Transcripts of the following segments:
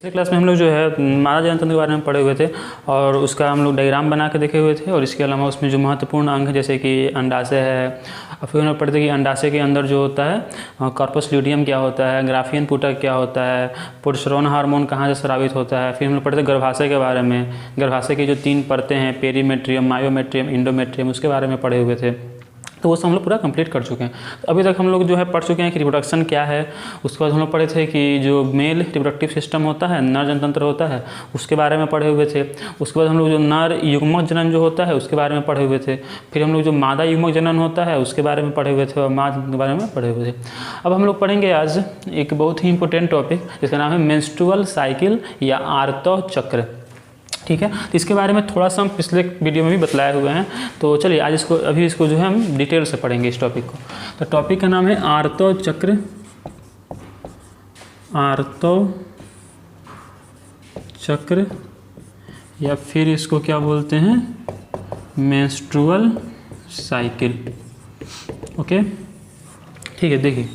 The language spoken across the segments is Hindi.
पिछले क्लास में हम लोग जो है मादा जनतंत्र के बारे में पढ़े हुए थे और उसका हम लोग डायग्राम बना के देखे हुए थे। और इसके अलावा उसमें जो महत्वपूर्ण अंग है जैसे कि अंडाशय है, और फिर हम लोग पढ़ते थे कि अंडाशय के अंदर जो होता है कॉर्पस ल्यूटियम क्या होता है, ग्राफियन पुटक क्या होता है, प्रोजेस्टेरोन हार्मोन कहाँ से स्रावित होता है। फिर हम लोग पढ़ते थे गर्भाशय के बारे में, गर्भाशय की जो 3 परतें हैं पेरीमेट्रियम, मायोमेट्रियम, इंडोमेट्रियम, उसके बारे में पढ़े हुए थे। तो वो सब हम लोग पूरा कंप्लीट कर चुके हैं। तो अभी तक हम लोग जो है पढ़ चुके हैं कि रिप्रोडक्शन क्या है। उसके बाद हम लोग पढ़े थे कि जो मेल रिप्रोडक्टिव सिस्टम होता है, नर जनतंत्र होता है, उसके बारे में पढ़े हुए थे। उसके बाद हम लोग जो नर युग्मक जनन जो होता है उसके बारे में पढ़े हुए थे। फिर हम लोग जो मादा युग्मक जनन होता है उसके बारे में पढ़े हुए थे और माँ के बारे में पढ़े हुए थे। अब हम लोग पढ़ेंगे आज एक बहुत ही इंपॉर्टेंट टॉपिक जिसका नाम है मेंस्ट्रुअल साइकिल या आर्तव चक्र। ठीक है, तो इसके बारे में थोड़ा सा हम पिछले वीडियो में भी बतलाए हुए हैं। तो चलिए आज इसको जो है हम डिटेल से पढ़ेंगे इस टॉपिक को। तो टॉपिक का नाम है आर्तव चक्र, आर्तव चक्र, या फिर इसको क्या बोलते हैं, मेंस्ट्रुअल साइकिल। ओके, ठीक है। देखिए,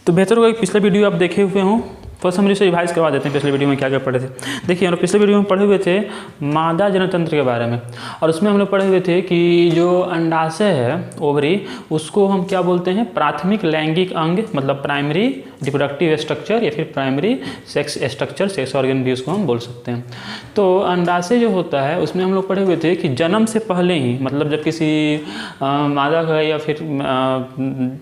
तो बेहतर होगा कि पिछले वीडियो आप देखे हुए हों। फर्स्ट हम इसे रिवाइज करवा देते हैं पिछले वीडियो में क्या क्या पढ़े थे। देखिए, हम पिछले वीडियो में पढ़े हुए थे मादा जनतंत्र के बारे में, और उसमें हम लोग पढ़े हुए थे कि जो अंडाशय है, ओवरी, उसको हम क्या बोलते हैं, प्राथमिक लैंगिक अंग, मतलब प्राइमरी रिप्रोडक्टिव स्ट्रक्चर या फिर primary sex structure, sex organ भी उसको हम बोल सकते हैं। तो अंडाशय जो होता है उसमें हम लोग पढ़े हुए थे कि जन्म से पहले ही, मतलब जब किसी मादा का या फिर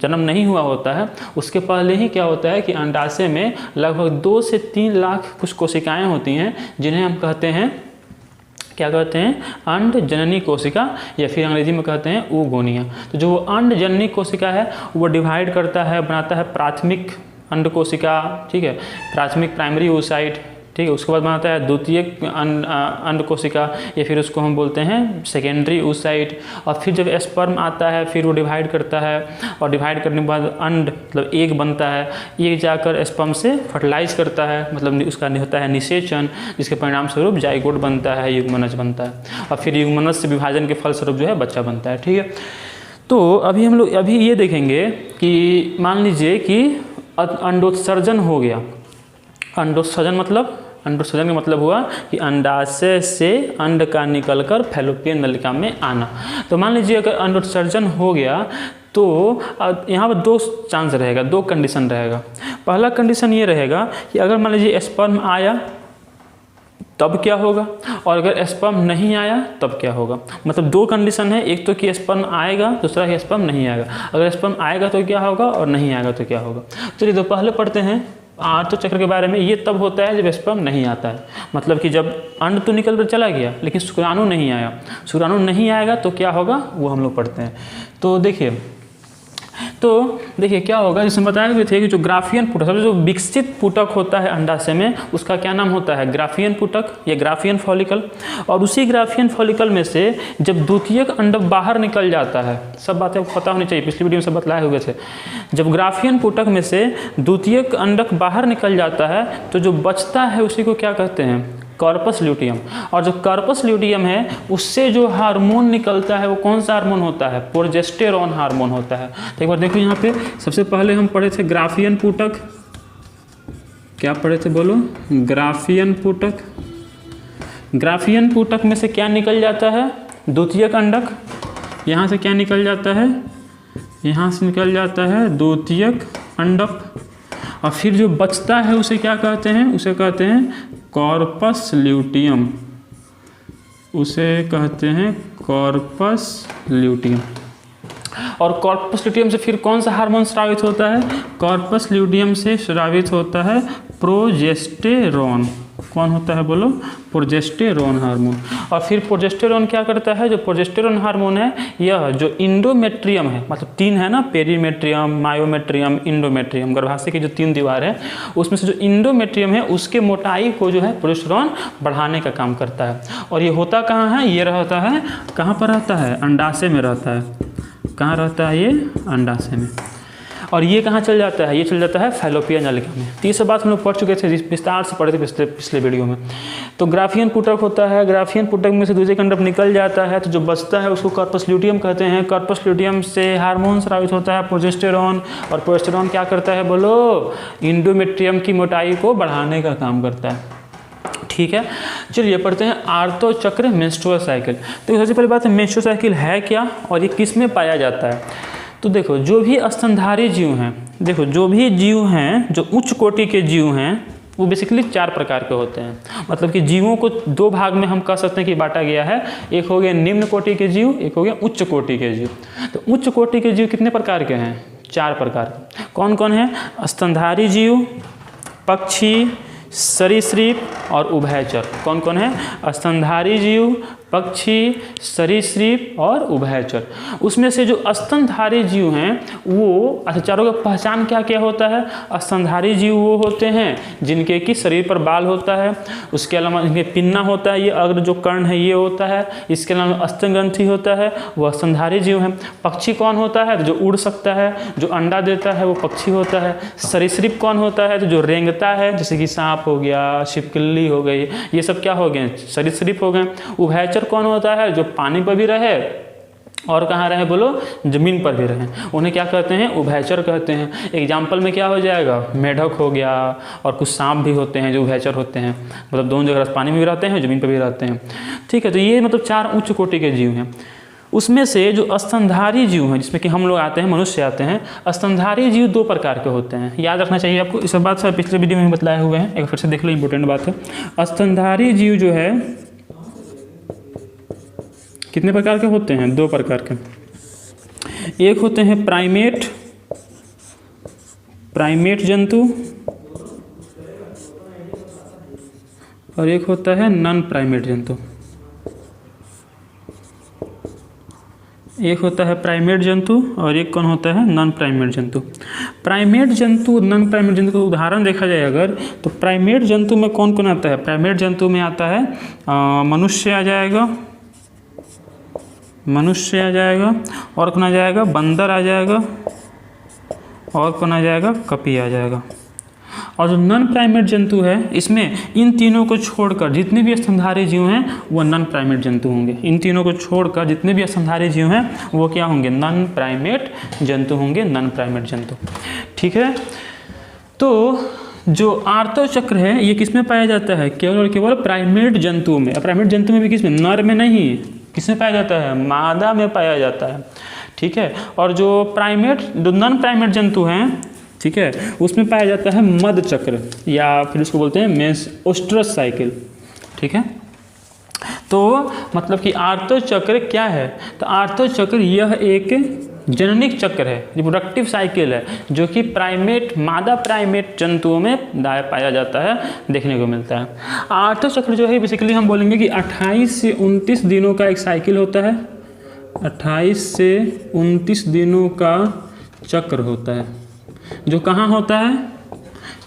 जन्म नहीं हुआ होता है उसके पहले ही क्या होता है कि अंडाशय में लगभग 2 से 3 लाख कुछ कोशिकाएं होती हैं जिन्हें हम कहते हैं, क्या कहते हैं, अंड जननी कोशिका, या फिर अंग्रेजी में कहते हैं oogonia। तो जो अंड जननी कोशिका है वो डिवाइड करता है, बनाता है प्राथमिक अंड कोशिका, ठीक है, प्राथमिक प्राइमरी oocyte, ठीक है। उसके बाद बनाता है द्वितीयक अंड कोशिका, या फिर उसको हम बोलते हैं सेकेंडरी oocyte। और फिर जब स्पर्म आता है फिर वो डिवाइड करता है, और डिवाइड करने के बाद अंड मतलब एग बनता है, एग जाकर स्पर्म से फर्टिलाइज करता है, मतलब उसका होता है निषेचन, जिसके परिणाम स्वरूप जाइगोट बनता है, युग्मनज बनता है, और फिर युग्मनज से विभाजन के फलस्वरूप जो है बच्चा बनता है। ठीक है, तो अभी हम लोग ये देखेंगे कि मान लीजिए कि अंडोत्सर्जन हो गया। अंडोत्सर्जन का मतलब हुआ कि अंडाशय से अंड का निकलकर फैलोपियन नलिका में आना। तो मान लीजिए अगर अंडोत्सर्जन हो गया तो यहाँ पर 2 चांस रहेगा, 2 कंडीशन रहेगा। पहला कंडीशन ये रहेगा कि अगर मान लीजिए स्पर्म आया तब क्या होगा, और अगर स्पर्म नहीं आया तब क्या होगा। मतलब 2 कंडीशन है, एक तो कि स्पर्म आएगा, दूसरा कि स्पर्म नहीं आएगा। अगर स्पर्म आएगा तो क्या होगा और नहीं आएगा तो क्या होगा। चलिए तो पहले पढ़ते हैं आर्तव चक्र के बारे में। ये तब होता है जब स्पर्म नहीं आता है, मतलब कि जब अंड तो निकल कर चला गया लेकिन शुक्राणु नहीं आया। शुक्राणु नहीं आएगा तो क्या होगा वो हम लोग पढ़ते हैं। तो देखिए क्या होगा, जिसमें बताए हुए थे कि जो ग्राफियन पुटक, सबसे जो विकसित पुटक होता है अंडाशय में उसका क्या नाम होता है, ग्राफियन पुटक या ग्राफियन फॉलिकल। और उसी ग्राफियन फॉलिकल में से जब द्वितीयक अंडक बाहर निकल जाता है, सब बातें पता होनी चाहिए, पिछली वीडियो में सब बतलाए हुए थे। जब ग्राफियन पुटक में से द्वितीयक अंडक बाहर निकल जाता है तो जो बचता है उसी को क्या कहते हैं, कॉर्पस ल्यूटियम। और जो कॉर्पस ल्यूटियम है उससे जो हार्मोन निकलता है वो कौन सा हार्मोन होता है, प्रोजेस्टेरोन हार्मोन होता है। तो एक बार देखो यहाँ पे, सबसे पहले हम पढ़े थे ग्राफियन पुटक। क्या पढ़े थे बोलो, ग्राफियन पुटक। ग्राफियन पुटक में से क्या निकल जाता है, द्वितीयक अंडक। यहाँ से क्या निकल जाता है, यहाँ से निकल जाता है द्वितीयक अंडक। और फिर जो बचता है उसे क्या कहते हैं, उसे कहते हैं कॉर्पस ल्यूटियम, उसे कहते हैं कॉर्पस ल्यूटियम। और कॉर्पस ल्यूटियम से फिर कौन सा हार्मोन स्रावित होता है, कॉर्पस ल्यूटियम से स्रावित होता है प्रोजेस्टेरोन। कौन होता है बोलो, प्रोजेस्टेरोन हार्मोन। और फिर प्रोजेस्टेरोन क्या करता है, जो प्रोजेस्टेरोन हार्मोन है यह जो इंडोमेट्रियम है, मतलब 3 है ना, पेरीमेट्रियम, मायोमेट्रियम, इंडोमेट्रियम, गर्भाशय की जो 3 दीवार है उसमें से जो इंडोमेट्रियम है उसके मोटाई को जो है प्रोजेस्टेरोन बढ़ाने का काम करता है। और ये होता कहाँ है, ये रहता है, कहाँ पर रहता है, अंडाशय में रहता है। कहाँ रहता है ये, अंडाशय में। और ये कहाँ चल जाता है, ये चल जाता है फैलोपियन नलिका में। तो ये सब बात हम लोग पढ़ चुके थे, विस्तार से पढ़े थे पिछले वीडियो में। तो ग्राफियन पुटक होता है, ग्राफियन पुटक में से द्वितीयक अंडक निकल जाता है तो जो बचता है उसको कॉर्पस ल्यूटियम कहते हैं। कॉर्पस ल्यूटियम से हार्मोन स्रावित होता है प्रोजेस्टेरोन, और प्रोजेस्टेरोन क्या करता है बोलो, इंडोमेट्रियम की मोटाई को बढ़ाने का काम करता है। ठीक है, चलिए पढ़ते हैं आर्तो चक्र मेंस्ट्रुअल साइकिल। तो सबसे पहली बात है मेंस्ट्रुअल साइकिल है क्या और ये किस में पाया जाता है। तो देखो जो भी स्तनधारी जीव हैं, देखो जो भी जीव हैं जो उच्च कोटि के जीव हैं वो बेसिकली 4 प्रकार के होते हैं। मतलब कि जीवों को 2 भाग में हम कह सकते हैं कि बांटा गया है। एक हो गया निम्न कोटि के जीव, एक हो गया उच्च कोटि के जीव। तो उच्च कोटि के जीव कितने प्रकार के हैं? 4 प्रकार के। कौन कौन है? स्तनधारी जीव, पक्षी, सरीसृप और उभयचर। कौन कौन है? स्तनधारी जीव, पक्षी, सरीसृप और उभयचर। उसमें से जो स्तनधारी जीव हैं वो, अच्छा चारों का पहचान क्या क्या होता है? स्तनधारी जीव वो होते हैं जिनके कि शरीर पर बाल होता है, उसके अलावा इनके पिन्ना होता है, ये अग्र जो कर्ण है ये होता है, इसके अलावा स्तन ग्रंथि होता है, वो स्तनधारी जीव हैं। पक्षी कौन होता है? जो उड़ सकता है, जो अंडा देता है वो पक्षी होता है। सरीसृप कौन होता है? तो जो रेंगता है, जैसे कि सांप हो गया, छिपकली हो गई, ये सब क्या हो गए? सरीसृप हो गए। उभयचर कौन होता है? जो पानी पर भी रहे और कहाँ रहे बोलो? जमीन पर भी रहे, उन्हें क्या कहते हैं? उभयचर कहते हैं। एग्जाम्पल में क्या हो जाएगा? मेढक हो गया, और कुछ सांप भी होते हैं जो उभयचर होते हैं, मतलब दोनों जगह पानी में भी रहते हैं, जमीन पर भी रहते हैं। ठीक है, तो ये मतलब 4 उच्च कोटि के जीव हैं। उसमें से जो स्तनधारी जीव हैं, जिसमें कि हम लोग आते हैं, मनुष्य आते हैं, स्तनधारी जीव 2 प्रकार के होते हैं। याद रखना चाहिए आपको, इस बात से पिछले वीडियो में बताए हुए हैं, एक फिर से देख लो, इंपॉर्टेंट बात है। स्तनधारी जीव जो है कितने प्रकार के होते हैं? 2 प्रकार के। एक होते हैं प्राइमेट जंतु, और एक होता है नॉन प्राइमेट जंतु। एक होता है प्राइमेट जंतु और एक कौन होता है? नॉन प्राइमेट जंतु। प्राइमेट जंतु, नॉन प्राइमेट जंतु का उदाहरण देखा जाए अगर, तो प्राइमेट जंतु में कौन कौन आता है? प्राइमेट जंतु में आता है मनुष्य आ जाएगा, मनुष्य आ जाएगा, और कौन आ जाएगा? बंदर आ जाएगा, और कौन आ जाएगा? कपी आ जाएगा। और जो नॉन प्राइमेट जंतु है, इसमें इन तीनों को छोड़कर जितने भी स्तनधारी जीव हैं वो नॉन प्राइमेट जंतु होंगे। इन तीनों को छोड़कर जितने भी स्तनधारी जीव हैं वो क्या होंगे? नॉन प्राइमेट जंतु होंगे, नॉन प्राइमेट जंतु। ठीक है, तो जो आर्तो चक्र है ये किस में पाया जाता है? केवल और केवल प्राइमेट जंतुओं में। प्राइमेट जंतु में भी किस में? नर में नहीं, किस में पाया जाता है? मादा में पाया जाता है। ठीक है, और जो नॉन प्राइमेट जंतु हैं, ठीक है, उसमें पाया जाता है मध चक्र, या फिर उसको बोलते हैं मेंस्ट्रुअस साइकिल। ठीक है, तो मतलब कि आर्तो चक्र क्या है? तो आर्तो चक्र यह एक जननिक चक्र है, रिप्रोडक्टिव साइकिल है, जो कि मादा प्राइमेट जंतुओं में पाया जाता है, देखने को मिलता है। आर्तो चक्र जो है बेसिकली हम बोलेंगे कि 28 से 29 दिनों का एक साइकिल होता है। 28 से 29 दिनों का चक्र होता है, जो कहाँ होता है?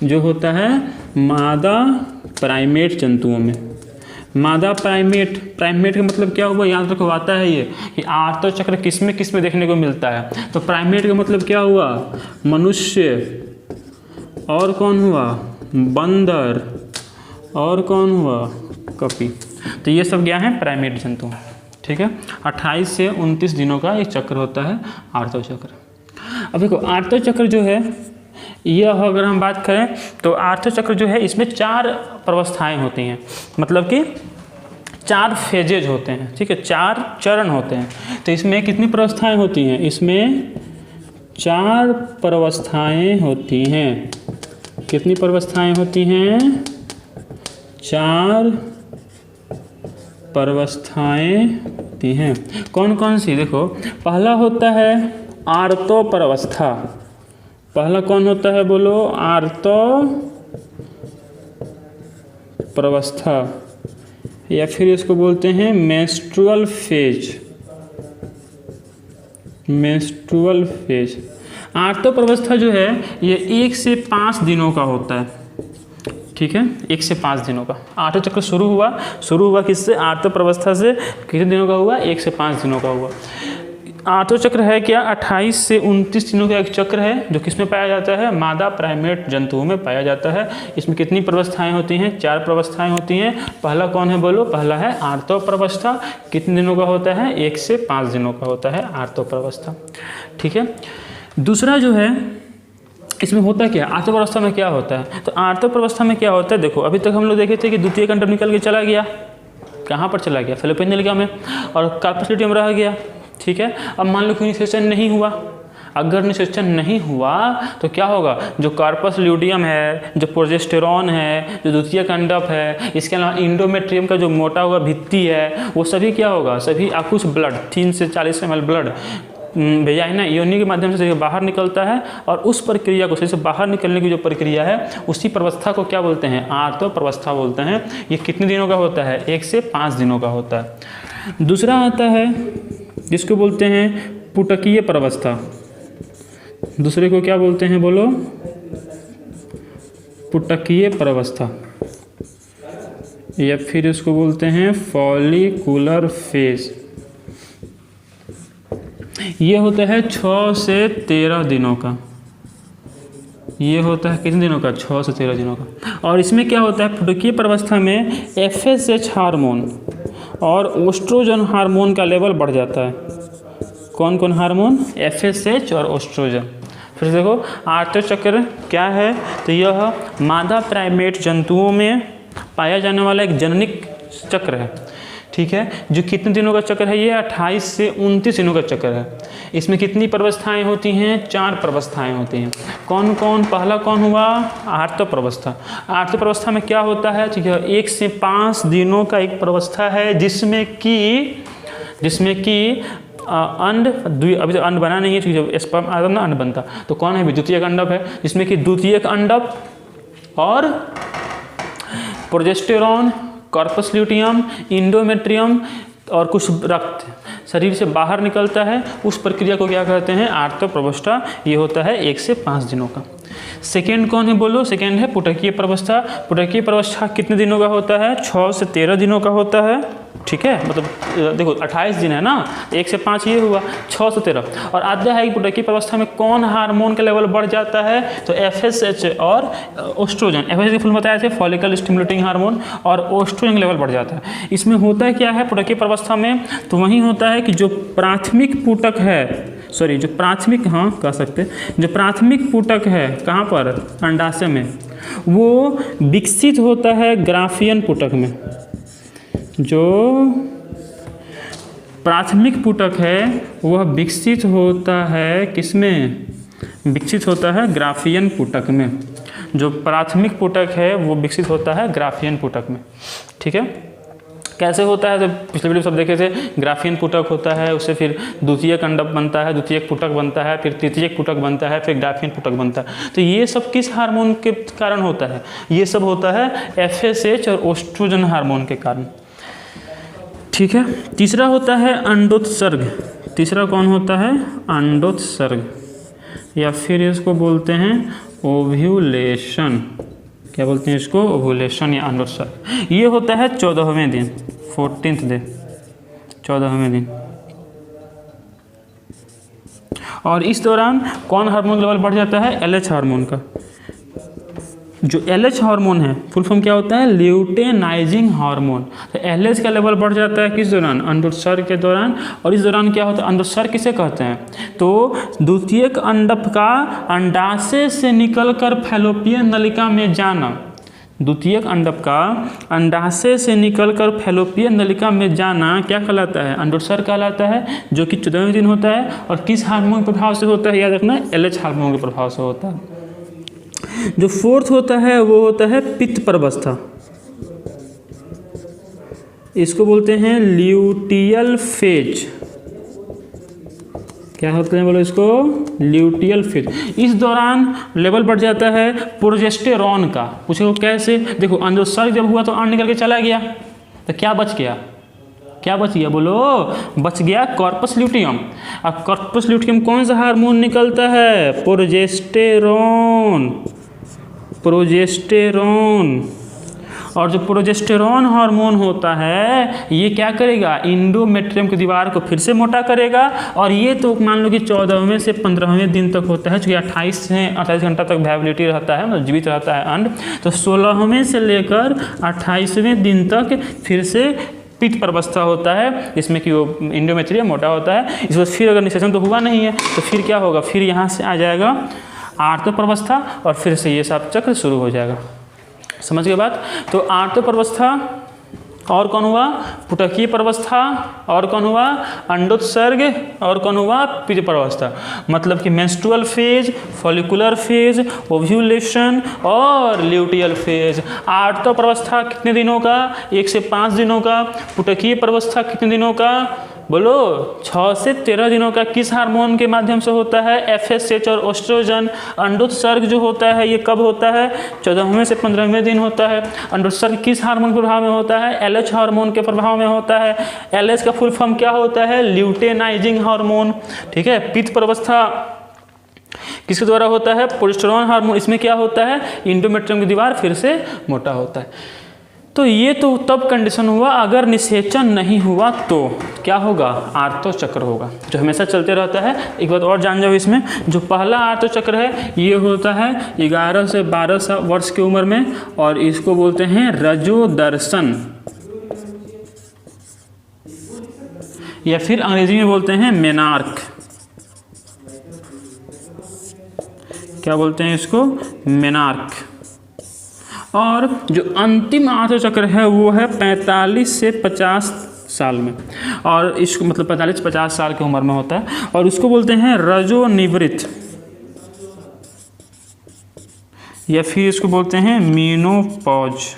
जो होता है मादा प्राइमेट जंतुओं में। मादा प्राइमेट का मतलब क्या हुआ? याद रखो, आता है ये कि आर्तो चक्र किस में देखने को मिलता है। तो प्राइमेट का मतलब क्या हुआ? मनुष्य, और कौन हुआ? बंदर, और कौन हुआ? कपी। तो ये सब क्या है? प्राइमेट जंतु। ठीक है, 28 से 29 दिनों का एक चक्र होता है आर्तो चक्र। अब देखो आर्तो चक्र जो है, यह अगर हम बात करें तो आर्तो चक्र जो है इसमें 4 प्रवस्थाएं होती हैं, मतलब कि 4 फेजेज होते हैं। ठीक है, 4 चरण होते हैं। तो इसमें कितनी प्रवस्थाएं होती हैं? इसमें 4 प्रवस्थाएं होती हैं। कितनी प्रवस्थाएं होती हैं? 4 प्रवस्थाएं होती हैं। कौन कौन सी? देखो, पहला होता है आर्तो प्रवस्था। पहला कौन होता है बोलो? आर्तो प्रवस्था, या फिर इसको बोलते हैं मेंस्ट्रुअल फेज। Menstrual phase. आर्तो प्रवस्था जो है ये 1 से 5 दिनों का होता है। ठीक है, 1 से 5 दिनों का आर्तो चक्र शुरू हुआ किससे? आर्तो प्रवस्था से। कितने दिनों का हुआ? 1 से 5 दिनों का हुआ। आर्तो चक्र है क्या? 28 से 29 दिनों का एक चक्र है, जो किसमें पाया जाता है? मादा प्राइमेट जंतुओं में पाया जाता है। इसमें कितनी प्रवस्थाएं होती हैं? 4 प्रवस्थाएं होती हैं। पहला कौन है बोलो? पहला है आर्तो प्रवस्था। कितने दिनों का होता है? 1 से 5 दिनों का होता है आर्तो प्रवस्था। ठीक है, दूसरा जो है इसमें होता क्या है, आर्तव अवस्था में क्या होता है? तो आर्तव अवस्था में क्या होता है, देखो अभी तक हम लोग देखे थे कि द्वितीय अंडक निकल के चला गया, कहाँ पर चला गया, फैलोपियन नलिका में, और कार्पस ल्यूटियम रह गया। ठीक है, अब मान लो कि निषेचन नहीं हुआ, अगर निषेचन नहीं हुआ तो क्या होगा, जो कार्पस ल्यूटियम है, जो प्रोजेस्टेरॉन है, जो द्वितीयक अंडक है, इसके अलावा इंडोमेट्रियम का जो मोटा हुआ भित्ति है, वो सभी क्या होगा, सभी कुछ ब्लड 3 से 40 ml ब्लड वेजाइना योनि के माध्यम से बाहर निकलता है, और उस प्रक्रिया को, से बाहर निकलने की जो प्रक्रिया है उसी प्रवस्था को क्या बोलते हैं, आर्तव प्रवस्था बोलते हैं। ये कितने दिनों का होता है, 1 से 5 दिनों का होता है। दूसरा आता है जिसको बोलते हैं पुटकीय प्रवस्था। दूसरे को क्या बोलते हैं, बोलो, पुटकीय प्रवस्था, या फिर इसको बोलते हैं फॉलिकुलर फेज। ये होता है 6 से 13 दिनों का। ये होता है कितने दिनों का, 6 से 13 दिनों का। और इसमें क्या होता है, पुटकीय प्रवस्था में FSH हार्मोन और ओस्ट्रोजन हार्मोन का लेवल बढ़ जाता है। कौन कौन हार्मोन, FSH और ओस्ट्रोजन। फिर देखो आर्तव चक्र क्या है, तो यह मादा प्राइमेट जंतुओं में पाया जाने वाला एक जननिक चक्र है। ठीक है, जो कितने दिनों का चक्र है, ये 28 से 29 दिनों का चक्र है। इसमें कितनी प्रवस्थाएं होती हैं, 4 प्रवस्थाएं होती हैं। कौन कौन, पहला कौन हुआ, आर्तव प्रवस्था। आर्तव प्रवस्था में क्या होता है, ठीक है, 1 से 5 दिनों का एक प्रवस्था है, जिसमें कि अंड, अभी तो अंड बना नहीं है, क्योंकि जब स्पर्म आता ना अंड बनता, तो कौन है, द्वितीयक अंडक है, जिसमें कि द्वितीयक अंडक और प्रोजेस्टेरॉन, कार्पस ल्यूटियम, इंडोमेट्रियम और कुछ रक्त शरीर से बाहर निकलता है। उस प्रक्रिया को क्या कहते हैं, आर्तव प्रवस्था। ये होता है 1 से 5 दिनों का। सेकेंड कौन है, बोलो, सेकेंड है पुटकीय प्रवस्था। पुटकीय प्रवस्था कितने दिनों का होता है, 6 से 13 दिनों का होता है। ठीक है, मतलब देखो 28 दिन है ना, 1 से 5 ये हुआ, 6 से 13। और आता है कि पुटकीय प्रवस्था में कौन हार्मोन का लेवल बढ़ जाता है, तो FSH और ओस्ट्रोजन। FSH के फुल बताया थे फॉलिकल स्टिमुलेटिंग हार्मोन, और ओस्ट्रोजन लेवल बढ़ जाता है। इसमें होता है क्या है पुटकीय प्रवस्था में, तो वही होता है कि जो प्राथमिक पुटक है, सॉरी जो प्राथमिक, हाँ कह सकते, जो प्राथमिक पुटक है कहाँ पर, अंडाशय में, वो विकसित होता है ग्राफियन पुटक में। जो प्राथमिक पुटक है वह विकसित होता है किसमें, विकसित होता है ग्राफियन पुटक में। जो प्राथमिक पुटक है वो विकसित होता है ग्राफियन पुटक में। ठीक है, कैसे होता है, जब पिछले वीडियो सब देखे थे, ग्राफियन पुटक होता है, उससे फिर द्वितीयक अंडक बनता है, द्वितीयक पुटक बनता है, फिर तृतीयक पुटक बनता है, फिर ग्राफियन पुटक बनता है। तो ये सब किस हार्मोन के कारण होता है, ये सब होता है FSH और ओस्ट्रोजन हार्मोन के कारण। ठीक है, तीसरा होता है अंडोत्सर्ग। तीसरा कौन होता है, अंडोत्सर्ग, या फिर इसको बोलते हैं ओव्यूलेशन। क्या बोलते हैं इसको, ओव्यूलेशन या अंडोत्सर्ग। ये होता है 14वें दिन, 14th डे, 14वें दिन। और इस दौरान कौन हार्मोन लेवल बढ़ जाता है, LH हार्मोन का। जो LH हार्मोन है फुल फॉर्म क्या होता है, ल्यूटेनाइजिंग हार्मोन। तो LH का लेवल बढ़ जाता है किस दौरान, अंडोत्सर्ग के दौरान। और इस दौरान क्या होता है, अंडोत्सर्ग किसे कहते हैं, तो द्वितीयक अंडक का अंडाशय से निकलकर फैलोपियन नलिका में जाना। द्वितीयक अंडक का अंडाशय से निकलकर फैलोपियन नलिका में जाना क्या कहलाता है, अंडोत्सर्ग कहलाता है, जो कि 14वें दिन होता है। और किस हार्मोन के प्रभाव से होता है, याद रखना, LH हार्मोन के प्रभाव से होता है। जो फोर्थ होता है वो होता है पित्त प्रवस्था। इसको बोलते हैं ल्यूटियल फेज। क्या होते हैं बोलो इसको, ल्यूटियल फेज। इस दौरान लेवल बढ़ जाता है प्रोजेस्टेरॉन का। पूछो कैसे, देखो अंडोत्सर्ग जब हुआ तो अंड निकल के चला गया, तो क्या बच गया, क्या बच गया बोलो, बच गया कार्पस ल्यूटियम। अब कार्पस ल्यूटियम कौन सा हार्मोन निकलता है, प्रोजेस्टेरॉन, प्रोजेस्टेरॉन। और जो प्रोजेस्टेरॉन हार्मोन होता है ये क्या करेगा, इंडोमेट्रियम की दीवार को फिर से मोटा करेगा। और ये तो मान लो कि 14वें से 15वें दिन तक होता है, क्योंकि 28 से 28 घंटा तक वायबिलिटी रहता है, मतलब जीवित रहता है अंड। तो 16वें से लेकर 28वें दिन तक फिर से पित्त प्रवस्था होता है, जिसमें कि वो इंडोमेट्रियम मोटा होता है। इस वक्त फिर अगर निषेचन तो हुआ नहीं है, तो फिर क्या होगा, फिर यहाँ से आ जाएगा आर्त प्रवस्था और फिर से ये सब चक्र शुरू हो जाएगा। समझ गए बात? तो आर्त प्रवस्था और कौन हुआ? पुटकीय प्रवस्था और कौन हुआ? अंडोत्सर्ग और कौन हुआ? पीत प्रवस्था। मतलब कि menstrual phase, follicular phase, ovulation और ल्यूटियल फेज। आर्त प्रवस्था कितने दिनों का? 1 से 5 दिनों का। पुटकीय प्रवस्था कितने दिनों का? बोलो 6 से 13 दिनों का। किस हार्मोन के माध्यम से होता है? FSH और एस्ट्रोजन। अंडोत्सर्ग जो होता है ये कब होता है? 14वें से 15वें दिन होता है। अंडोत्सर्ग किस हार्मोन के प्रभाव में होता है? LH हार्मोन के प्रभाव में होता है। LH का फुल फॉर्म क्या होता है? Luteinising hormone. ठीक है। पित्त प्रवस्था किसके द्वारा होता है? Progesterone hormone. इसमें क्या होता है? एंडोमेट्रियम की दीवार फिर से मोटा होता है। तो ये तो तब कंडीशन हुआ अगर निषेचन नहीं हुआ तो क्या होगा? आर्तो चक्र होगा, जो हमेशा चलते रहता है। एक बात और जान जाओ इसमें, जो पहला आर्तो चक्र है ये होता है 11 से 12 वर्ष की उम्र में, और इसको बोलते हैं रजोदर्शन, या फिर अंग्रेजी में बोलते हैं मेनार्क। क्या बोलते हैं इसको? मेनार्क। और जो अंतिम आर्तो चक्र है वो है 45 से 50 साल में, और इसको मतलब 45 से 50 साल की उम्र में होता है, और उसको बोलते हैं रजोनिवृत्त, या फिर इसको बोलते हैं मीनोपॉज।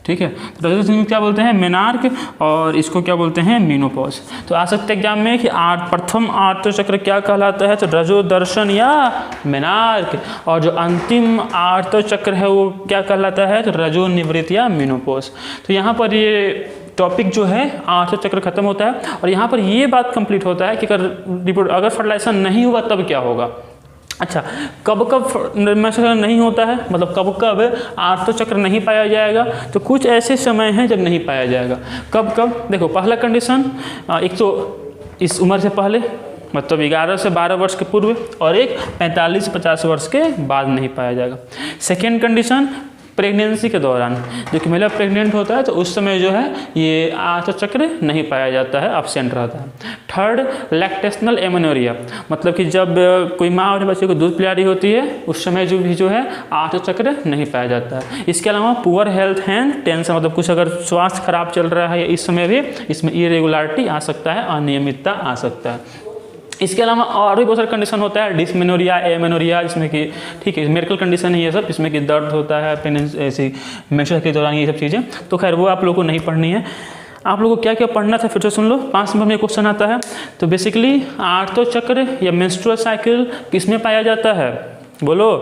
ठीक है। तो रजोनिवृत्त क्या बोलते हैं? मेनार्क, और इसको क्या बोलते हैं? मीनोपॉज। तो आ सकते एग्जाम में कि प्रथम आर्तो चक्र क्या कहलाता है? तो रजोदर्शन या मेनार्क। और जो अंतिम आर्तो चक्र है वो क्या कहलाता है? तो रजोनिवृत्त या मीनोपॉज। तो यहाँ पर ये टॉपिक जो है आर्तो चक्र खत्म होता है, और यहाँ पर ये बात कंप्लीट होता है कि अगर फर्टिलाइजेशन नहीं हुआ तब क्या होगा। अच्छा, कब कब मेंस्ट्रुएशन नहीं होता है, मतलब कब कब आर्तो चक्र नहीं पाया जाएगा? तो कुछ ऐसे समय हैं जब नहीं पाया जाएगा। कब कब? देखो, पहला कंडीशन, एक तो इस उम्र से पहले, मतलब 11 से 12 वर्ष के पूर्व, और एक 45 से 50 वर्ष के बाद नहीं पाया जाएगा। सेकेंड कंडीशन, प्रेगनेंसी के दौरान, जो कि महिला प्रेग्नेंट होता है तो उस समय जो है ये आर्तो चक्र नहीं पाया जाता है, एब्सेंट रहता है। थर्ड, लैक्टेशनल एमेनोरिया, मतलब कि जब कोई माँ अपने बच्चे को दूध पिला रही होती है उस समय जो है आर्तो चक्र नहीं पाया जाता है। इसके अलावा पुअर हेल्थ एंड टेंशन, मतलब कुछ अगर स्वास्थ्य खराब चल रहा है इस समय भी इसमें इरेगुलरिटी आ सकता है, अनियमितता आ सकता है। इसके अलावा और भी बहुत सारे कंडीशन होता है, डिसमेनोरिया, एमेनोरिया, जिसमें कि ठीक है मेडिकल कंडीशन है ये सब, इसमें कि दर्द होता है ऐसी मेंस्ट्रुएशन के दौरान, ये सब चीज़ें। तो खैर वो आप लोगों को नहीं पढ़नी है। आप लोगों को क्या क्या पढ़ना था फिर से सुन लो। 5 नंबर में क्वेश्चन आता है। तो बेसिकली आर्तो चक्र या मेंस्ट्रुअल साइकिल किसमें पाया जाता है? बोलो,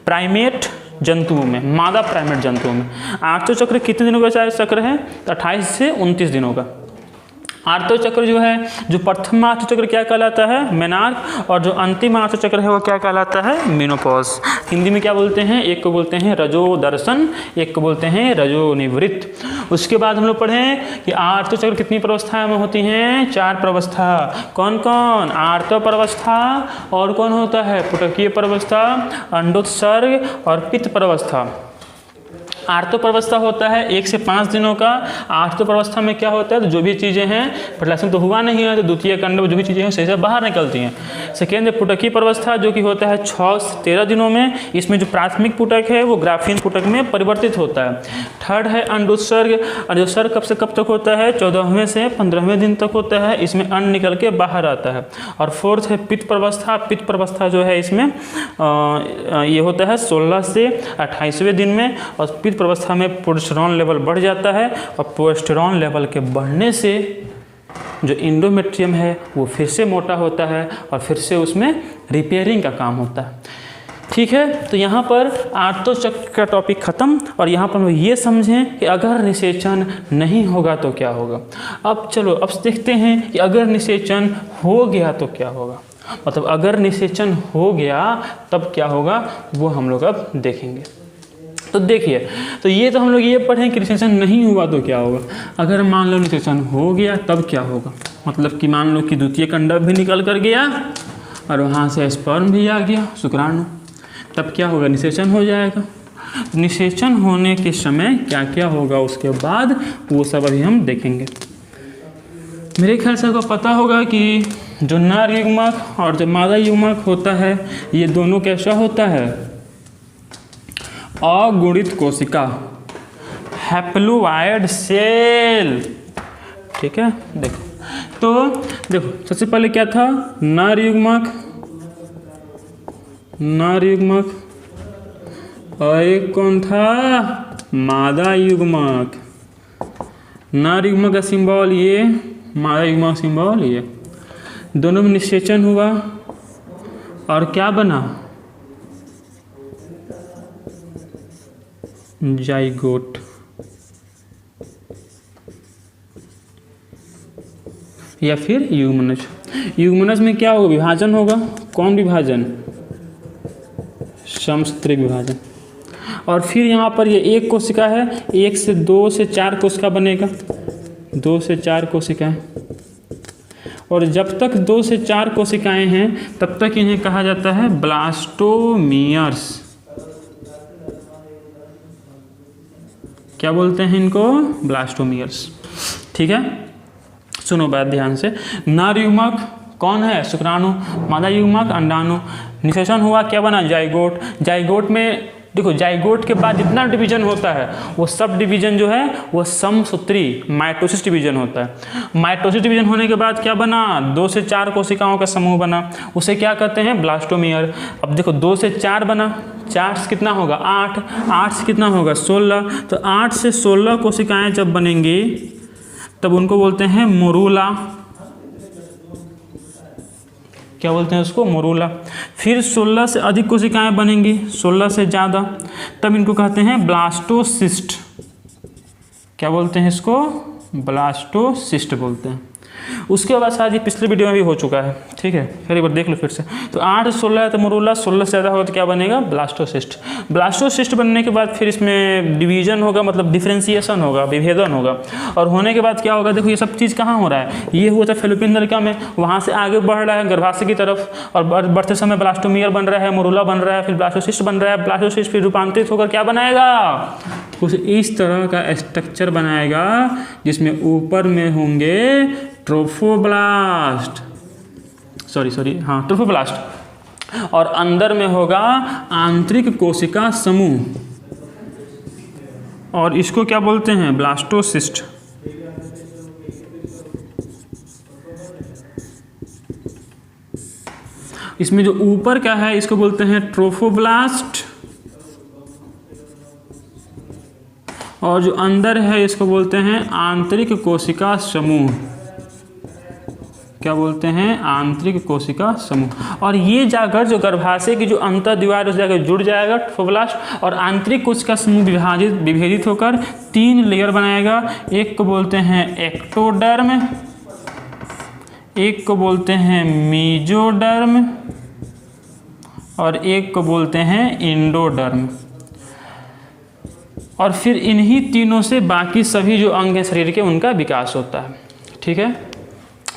प्राइमेट जंतुओं में, मादा प्राइमेट जंतुओं में। आर्तो चक्र कितने दिनों का चक्र है? 28 से 29 दिनों का। आर्तो चक्र जो है, जो प्रथम आर्तो चक्र क्या कहलाता है? मेनार्क, और जो अंतिम आर्तो चक्र है वो क्या कहलाता है? मेनोपॉज। हिंदी में क्या बोलते हैं? एक को बोलते हैं रजोदर्शन, एक को बोलते हैं रजोनिवृत्त। उसके बाद हम लोग पढ़ें कि आर्तो चक्र कितनी प्रवस्था में होती हैं? 4 प्रवस्था। कौन कौन? आर्तो प्रवस्था, और कौन होता है? पुटकीय प्रवस्था, अंडोत्सर्ग और पित्त प्रवस्था। आर्तो प्रवस्था होता है 1 से 5 दिनों का। आर्तो प्रवस्था में क्या होता है? तो जो भी चीज़ें हैं, फर्टिलाइजेशन तो हुआ नहीं है तो द्वितीय खंड में जो भी चीज़ें हैं सही से बाहर निकलती हैं। सेकेंड है पुटकीय प्रवस्था, जो कि होता है 6 से 13 दिनों में। इसमें जो प्राथमिक पुटक है वो ग्राफीन पुटक में परिवर्तित होता है। थर्ड है अंडोत्सर्ग। अंडोत्सर्ग कब से कब तक होता है? 14वें से 15वें दिन तक होता है। इसमें अन्न निकल के बाहर आता है। और फोर्थ है पित्त प्रवस्था। पित्त प्रवस्था जो है इसमें ये होता है 16 से 28वें दिन में। और पित्त प्रवस्था में प्रोजेस्टेरोन लेवल बढ़ जाता है, और प्रोजेस्टेरोन लेवल के बढ़ने से जो एंडोमेट्रियम है वो फिर से मोटा होता है, और फिर से उसमें रिपेयरिंग का काम होता है। ठीक है। तो यहाँ पर आर्तो चक्र का टॉपिक ख़त्म, और यहाँ पर हम ये समझें कि अगर निषेचन नहीं होगा तो क्या होगा। अब चलो अब देखते हैं कि अगर निषेचन हो गया तो क्या होगा, मतलब अगर निषेचन हो गया तब क्या होगा वो हम लोग अब देखेंगे। तो देखिए, तो ये तो हम लोग ये पढ़ें कि निषेचन नहीं हुआ तो क्या होगा। अगर मान लो निषेचन हो गया तब क्या होगा, मतलब कि मान लो कि द्वितीय कंडक भी निकल कर गया और वहाँ से स्पर्म भी आ गया, शुक्राणु, तब क्या होगा? निषेचन हो जाएगा। निषेचन होने के समय क्या क्या होगा उसके बाद वो सब अभी हम देखेंगे। मेरे ख्याल से आपको पता होगा कि जो नर युग्मक और जो मादा युग्मक होता है ये दोनों कैसा होता है, अगुणित कोशिका, हैप्लोइड सेल। ठीक है, देखो तो देखो सबसे पहले क्या था, नर युग्मक और एक कौन था, मादा युग्मक। नर युग्मक का सिंबल ये, मादा युग्मक का सिंबल ये, दोनों में निषेचन हुआ और क्या बना, जाइगोट। या फिर युग्मनज। युग्मनज में क्या होगा, विभाजन होगा। कौन विभाजन, समसूत्री विभाजन। और फिर यहाँ पर ये एक कोशिका है, 1 से 2 से 4 कोशिका बनेगा, 2 से 4 कोशिकाएं। और जब तक 2 से 4 कोशिकाएं हैं तब तक इन्हें कहा जाता है ब्लास्टोमियर्स। क्या बोलते हैं इनको, ब्लास्टोमियर्स। ठीक है, सुनो बात ध्यान से। नर युग्मक कौन है, शुक्राणु। मादा युग्मक अंडाणु। निषेचन हुआ, क्या बना, जाइगोट। जाइगोट में देखो, जाइगोट के बाद जितना डिवीजन होता है वो सब डिवीजन जो है वो समसूत्री माइटोसिस डिवीजन होता है। माइटोसिस डिवीजन होने के बाद क्या बना, 2 से 4 कोशिकाओं का समूह बना, उसे क्या कहते हैं, ब्लास्टोमियर। अब देखो 2 से 4 बना, 4 से कितना होगा, 8, 8 से कितना होगा, 16। तो 8 से 16 कोशिकाएं जब बनेंगी तब उनको बोलते हैं मोरूला। क्या बोलते हैं उसको, मोरूला। फिर 16 से अधिक कोशिकाएं बनेंगी, 16 से ज़्यादा, तब इनको कहते हैं ब्लास्टोसिस्ट। क्या बोलते हैं इसको, ब्लास्टोसिस्ट बोलते हैं। उसके बाद शायद ये पिछले वीडियो में भी हो चुका है। ठीक है, फिर एक बार देख लो फिर से। तो 8 से 16 है तो मोरूला, 16 से ज़्यादा होगा तो क्या बनेगा, ब्लास्टोसिस्ट। ब्लास्टोसिस्ट बनने के बाद फिर इसमें डिवीजन होगा, मतलब डिफ्रेंसिएशन होगा, विभेदन होगा। और होने के बाद क्या होगा, देखो ये सब चीज़ कहाँ हो रहा है, ये हुआ था फैलोपियन नलिका में, वहाँ से आगे बढ़ रहा है गर्भाशय की तरफ, और बढ़ते समय ब्लास्टोमियर बन रहा है, मोरूला बन रहा है, फिर ब्लास्टोसिस्ट बन रहा है। ब्लास्टोसिस्ट फिर रूपांतरित होकर क्या बनाएगा, कुछ इस तरह का स्ट्रक्चर बनाएगा जिसमें ऊपर में होंगे ट्रोफोब्लास्ट, ट्रोफोब्लास्ट, और अंदर में होगा आंतरिक कोशिका समूह, और इसको क्या बोलते हैं, ब्लास्टोसिस्ट। इसमें जो ऊपर का है इसको बोलते हैं ट्रोफोब्लास्ट, और जो अंदर है इसको बोलते हैं आंतरिक कोशिका समूह। क्या बोलते हैं, आंतरिक कोशिका समूह। और ये जाकर जो गर्भाशय की जो अंतर दीवार उस जाकर जुड़ जाएगा ट्रोफोब्लास्ट, और आंतरिक कोशिका समूह विभेदित होकर 3 लेयर बनाएगा। एक को बोलते हैं एक्टोडर्म, एक को बोलते हैं मीजोडर्म, और एक को बोलते हैं इंडोडर्म। और फिर इन्हीं तीनों से बाकी सभी जो अंग हैं शरीर के उनका विकास होता है। ठीक है,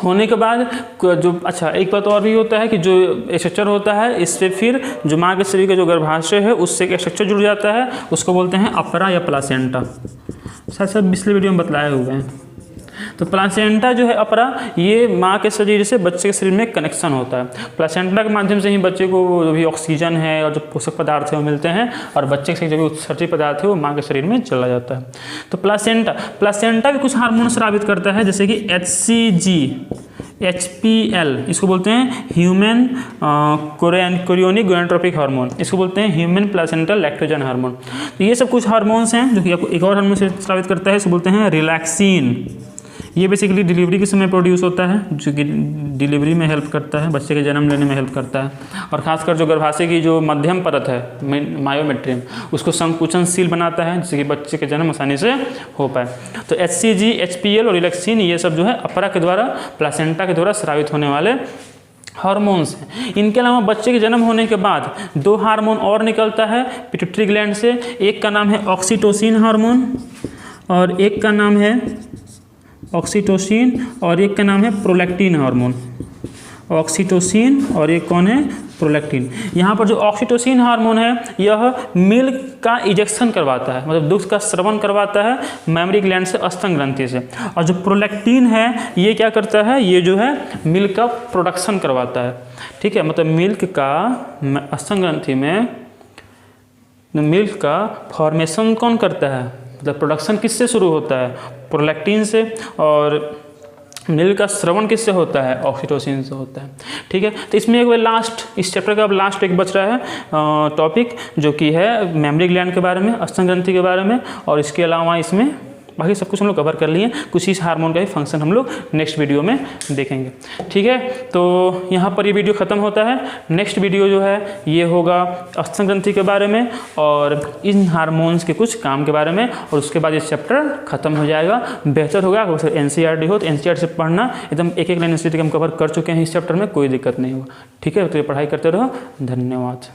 होने के बाद जो अच्छा एक बात और भी होता है कि जो स्ट्रक्चर होता है इससे फिर जो माँ के शरीर का जो गर्भाशय है उससे एक स्ट्रक्चर जुड़ जाता है, उसको बोलते हैं अपरा या प्लासेंटा। साथ साथ पिछले वीडियो में बतलाए हुए हैं। तो प्लासेंटा जो है अपरा, ये माँ के शरीर से बच्चे के शरीर में कनेक्शन होता है। प्लासेंटा के माध्यम से ही बच्चे को जो भी ऑक्सीजन है और जो पोषक पदार्थ है वो मिलते हैं, और बच्चे के जो भी उत्सर्जित पदार्थ है वो माँ के शरीर में चला जाता है। तो प्लासेंटा भी कुछ हार्मोन स्रावित करता है, जैसे कि HCG, HPL, इसको बोलते हैं ह्यूमन कोरियोनिक गोनाडोट्रोपिक हार्मोन, इसको बोलते हैं ह्यूमन प्लासेंटल लैक्टोजन हार्मोन। तो ये सब कुछ हार्मोन्स हैं जो कि एक और हार्मोन से स्रावित करता है, इसको बोलते हैं रिलैक्सिन। ये बेसिकली डिलीवरी के समय प्रोड्यूस होता है, जो कि डिलीवरी में हेल्प करता है, बच्चे के जन्म लेने में हेल्प करता है। और खासकर जो गर्भाशय की जो मध्यम परत है मायोमेट्रियम, उसको संकुचनशील बनाता है जिससे कि बच्चे के जन्म आसानी से हो पाए। तो HCG, HPL और रिलैक्सिन ये सब जो है अपरा के द्वारा, प्लासेंटा के द्वारा स्रावित होने वाले हार्मोन्स हैं। इनके अलावा बच्चे के जन्म होने के बाद 2 हार्मोन और निकलता है पिट्यूटरी ग्लैंड से। एक का नाम है ऑक्सीटोसिन हार्मोन, और एक का नाम है ऑक्सीटोसिन, और एक का नाम है प्रोलैक्टिन हार्मोन। ऑक्सीटोसिन और एक कौन है, प्रोलैक्टिन। यहाँ पर जो ऑक्सीटोसिन हार्मोन है यह मिल्क का इजेक्शन करवाता है, मतलब दूध का स्रवण करवाता है मेमरी ग्लैंड से, स्तन ग्रंथि से। और जो प्रोलैक्टिन है ये क्या करता है, ये जो है मिल्क का प्रोडक्शन करवाता है, ठीक है। मतलब मिल्क का स्तन ग्रंथि में मिल्क का फॉर्मेशन कौन करता है, मतलब प्रोडक्शन किससे शुरू होता है, प्रोलैक्टिन से, और मिल्क का स्रवण किससे होता है, ऑक्सीटोसिन से होता है, ठीक है। तो इसमें एक लास्ट, इस चैप्टर का अब लास्ट एक बच रहा है टॉपिक, जो कि है मेमरी ग्लैंड के बारे में, स्तन ग्रंथि के बारे में, और इसके अलावा इसमें बाकी सब कुछ हम लोग कवर कर लिए। कुछ इस हार्मोन का ही फंक्शन हम लोग नेक्स्ट वीडियो में देखेंगे, ठीक है। तो यहाँ पर ये वीडियो ख़त्म होता है। नेक्स्ट वीडियो जो है ये होगा स्तन ग्रंथि के बारे में और इन हार्मोन्स के कुछ काम के बारे में, और उसके बाद ये चैप्टर ख़त्म हो जाएगा। बेहतर होगा अगर NCERT हो तो NCERT से पढ़ना, एकदम एक एक लाइन NCERT हम कवर कर चुके हैं इस चैप्टर में, कोई दिक्कत नहीं होगा, ठीक है। तो ये पढ़ाई करते रहो, धन्यवाद।